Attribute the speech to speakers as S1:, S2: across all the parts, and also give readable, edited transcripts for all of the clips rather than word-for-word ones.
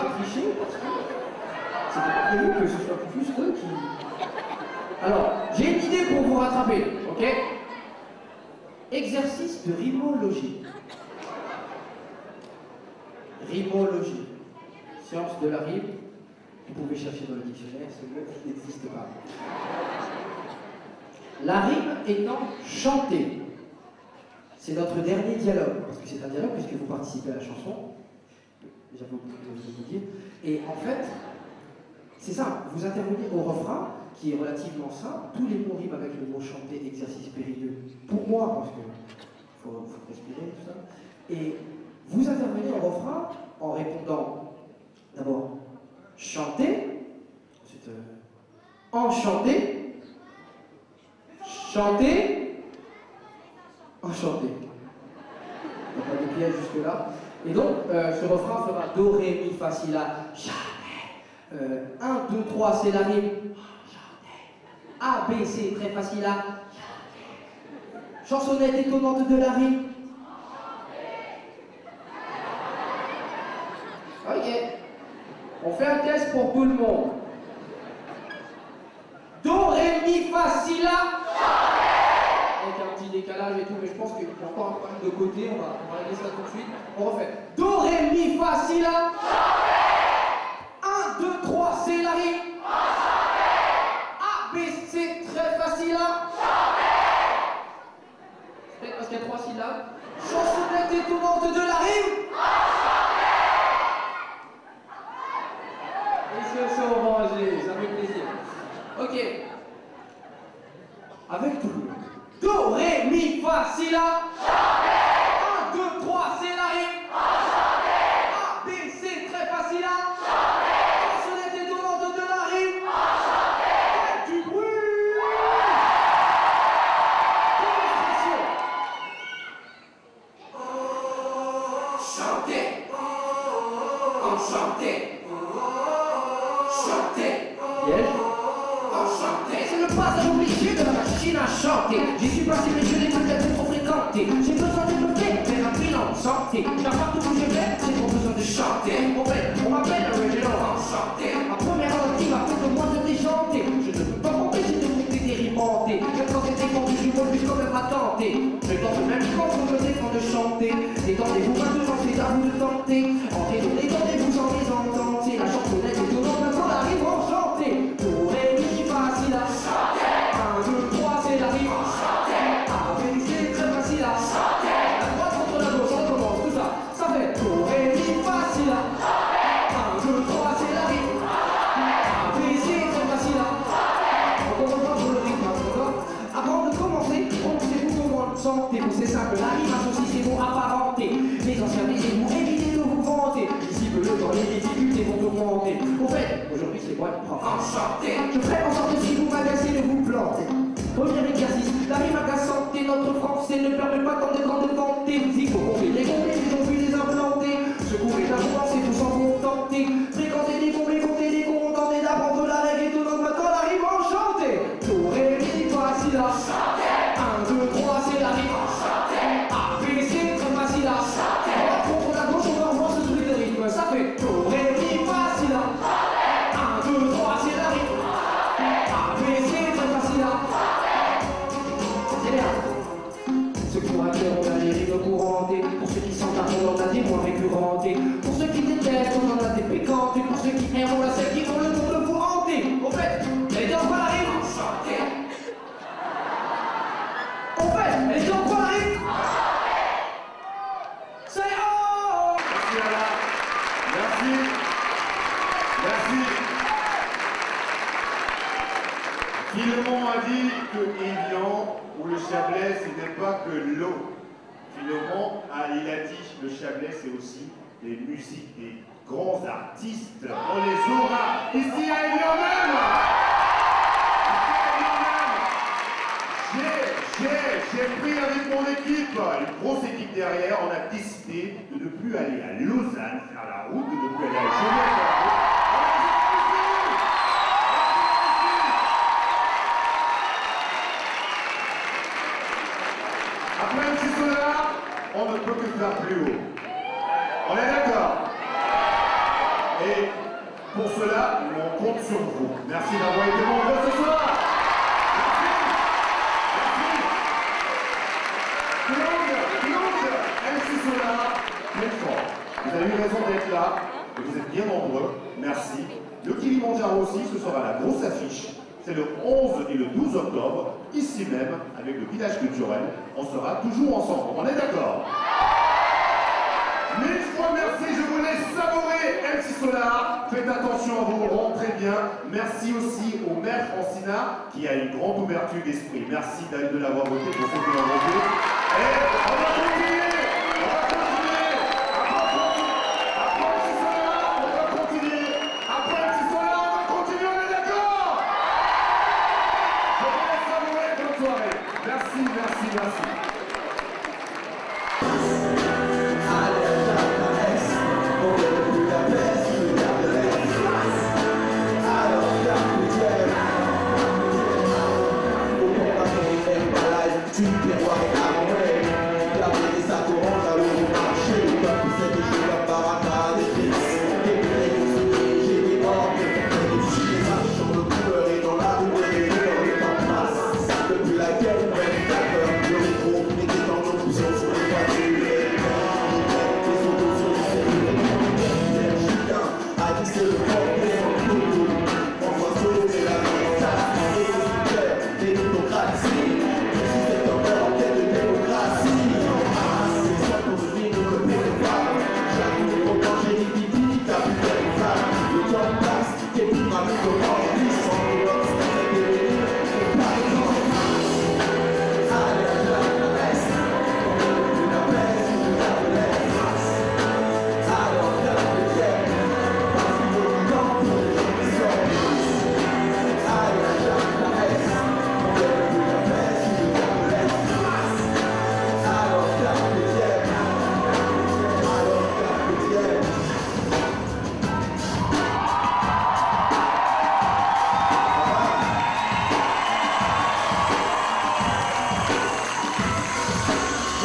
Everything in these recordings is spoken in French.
S1: triché parce que c'était pas prévu que ce soit plus eux qui... Alors, j'ai une idée pour vous rattraper, ok? Exercice de rimologie. Rimologie. Science de la rime. Vous pouvez chercher dans le dictionnaire, ce mot n'existe pas. La rime étant chantée. C'est notre dernier dialogue, parce que c'est un dialogue puisque vous participez à la chanson. Déjà, vous vous dire. Et en fait, c'est ça, vous intervenez au refrain, qui est relativement simple. Tous les mots riment avec le mot chanter, exercice périlleux. Pour moi, parce que faut respirer, tout ça. Et vous intervenez au refrain en répondant d'abord chanter, ensuite enchanter, chanter, enchanter. Il n'y a pas de piège jusque-là. Et donc, ce refrain fera do, ré, mi, fa, si, la, jamais. 1, 2, 3, c'est la rime. A, B, C, très facile à. Chansonnette étonnante de la rime. Ok. On fait un test pour tout le monde. Do, ré, mi, fa, si, la. Avec un petit décalage et tout, mais je pense qu'il y a encore un problème de côté. On va régler ça tout de suite. On refait. Do, ré, mi, fa, si, la. 1, 2, 3, c'est la rime. A, B, C, très facile à. Peut-être parce qu'il y a 3 syllabes. Chansonnette étonnante de la rime. Et ce sont rangés, ça fait plaisir. Ok. Avec tout le monde. Do, ré, mi, fa, si, la. 1, 2, 3, c'est la rime. A, B, C, très facile à. Chansonnette étonnante de la rime. Faites du bruit. Démonstration. Chanter. Enchanter. Chanter. Piège. Enchanter. C'est le passage obligé de la machine à chanter. J'y suis passé, mais je l'ai peut-être trop fréquenté. J'ai besoin de me faire un bilan de santé. Car partout où je vais, j'ai trop besoin de chanter. En fait, on m'appelle Original Enchanté. Ma première relative a fait de moi de déchanter. Je ne peux pas m'empêcher de monter des rimes montées. Même quand c'est défendu, je refuse quand même à tenter. Je tente même quand on me défend de chanter. Détendez-vous maintenant, c'est à vous de tenter. Entrez dans détendez-vous sans les entendre. C'est la chansonnette étonnante, maintenant la rime enchantée. Do, ré, mi, fa, si, la. 1, 2, 3, c'est la rime. A, B, C, très facile à. La droite contre la gauche, on commence tout ça. Ça fait do, ré, mi, fa, si, la. 1, 2, 3, c'est la rime. A, B, C, très facile à. On commence pour le rythme, d'accord? Avant de commencer, prononcez-vous comment chantez. C'est simple, la rime associe ces mots apparentés. Les anciens taisez-vous, évitez de vous vanter. Ici, peu le temps, les difficultés vont augmenter. Au fait, aujourd'hui, c'est moi qui prends. Enchanté. Je ferai en sorte si vous m'agacez de vous planter. Premier exercice, la rime agaçante et notre français ne permet pas tant de grandes fantaisie. Faut compter les compter, ils ont vu les implanter. Secouer la romance et tout s'en contenter. Fréquenter des compter, compter des contenter d'apprendre la règle étonnante, maintenant la rime enchantée. Do, ré, mi, fa, si, la. 1, 2, 3, c'est la rime. A, B, C, très facile à. On va contre la gauche, on va revoir ce truc de rythme. Ça fait do, ré, mi, fa, si, la. 1, 2, 3, c'est la rime. A, B, C, très facile à. C'est bien. Ceux qui ont à cœur, on a les rimes courantes. Et pour ceux qui sont à fond, on a des moins récurrentes. Et pour ceux qui détestent, on en a des piquantes. Et pour ceux qui aiment, on a celles qui ont le don de vous hanter. Au fait, elle était en quoi la rime? Au fait, elle était en quoi la rime? C'est oh!
S2: Merci Alain. Merci. Merci. Philemon a dit que Évian ou le Chablais, ce n'est pas que l'eau. Philemon, il a dit le Chablais, c'est aussi des musiques, des grands artistes. On les aura ici à Évian même. J'ai pris avec mon équipe, une grosse équipe derrière, on a décidé de ne plus aller à Lausanne faire la route, de ne plus aller à Genève faire la route. Après un petit solar, on ne peut que faire plus haut. On est d'accord? Et pour cela, on compte sur vous. Merci d'avoir été nombreux ce soir. Claude, MC Solar, Medford. Vous avez eu raison d'être là, et vous êtes bien nombreux. Merci. Le Kilimanjaro aussi, ce sera la grosse affiche. C'est le 11 et le 12 octobre, ici même, avec le village culturel. On sera toujours ensemble. On est d'accord? Mille fois merci, je vous laisse savourer MC Solar. Faites attention à vous, rentrez bien. Merci aussi au maire Francina qui a une grande ouverture d'esprit. Merci de l'avoir voté pour ceux qui l'ont voté. Et on va continuer. Après MC Solar, on va continuer, on est d'accord? Je vous laisse savourer, bonne soirée. Merci, merci, merci.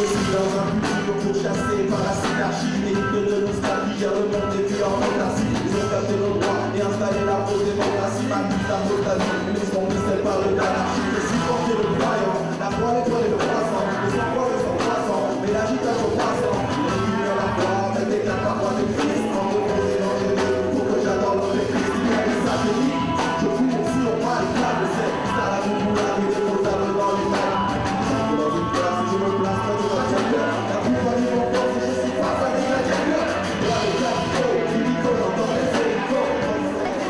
S3: Je suis dans un futur pourchassé par la synergie. Une élite de nostalgie, j'ai remonté puis en fantasie. Ils ont capté nos droits et installé la fausse démocratie. Ma vie, la nostalgie, ils sont mis par le d'anarchie. Je suis porté le croyant, la foi, l'étoile et le croissant. Le sang-froid, le sang croissant, mais l'agitation croissant. Les lumières, la foi, mais des quatre parois de Christ. En reposé dans les deux, faut que j'adore le Christ. Il y a des satellites, je fous mon sur moi, les câbles, c'est ça la boue pour la vie des potables dans les mains. Dans une place où je me place près de ma chambre. La plupart du monde pense que je suis face à des gladiateurs. Moi, les capitaux, illico, j'entends les hélicos.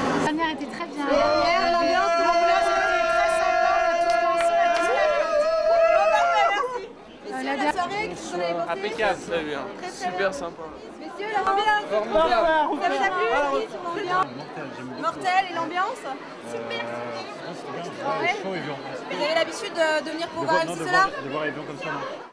S4: La dernière était très bien.
S5: L'ambiance de l'ambiance était très sympa, on a tous dansé, on a tous merci. Messieurs, la soirée, qu'est-ce que vous en avez pensé?
S6: Impeccable, très bien.
S5: Très
S6: Super
S5: bien.
S6: sympa.
S5: Messieurs, l'ambiance, ça vous a plu aussi, son ambiance? Mortel, et l'ambiance? Super. Ouais. Vous avez l'habitude de venir pour MC Solar?
S7: De voir les gens comme ça, non.